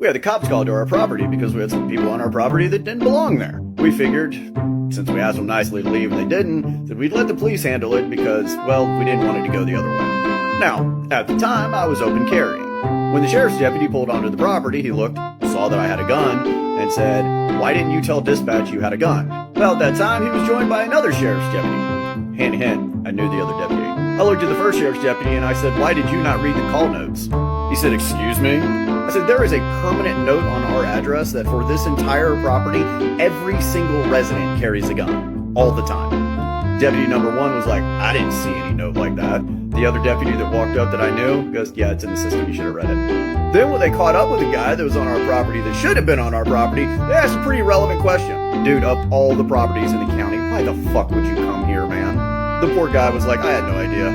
We had the cops called to our property because we had some people on our property that didn't belong there. We figured, since we asked them nicely to leave and they didn't, that we'd let the police handle it because, well, we didn't want it to go the other way. Now, at the time, I was open carrying. When the sheriff's deputy pulled onto the property, he looked, saw that I had a gun, and said, "Why didn't you tell dispatch you had a gun?" Well, at that time, he was joined by another sheriff's deputy. Hint, hint, I knew the other deputy. I looked at the first sheriff's deputy and I said, "Why did you not read the call notes?" He said, "Excuse me?" I said, "There is a permanent note on our address that for this entire property, every single resident carries a gun. All the time." Deputy number one was like, "I didn't see any note like that." The other deputy that walked up that I knew goes, "Yeah, it's in the system, you should have read it." Then when they caught up with the guy that was on our property that should have been on our property, they asked a pretty relevant question. "Dude, of all the properties in the county, why the fuck would you come here, man?" The poor guy was like, "I had no idea."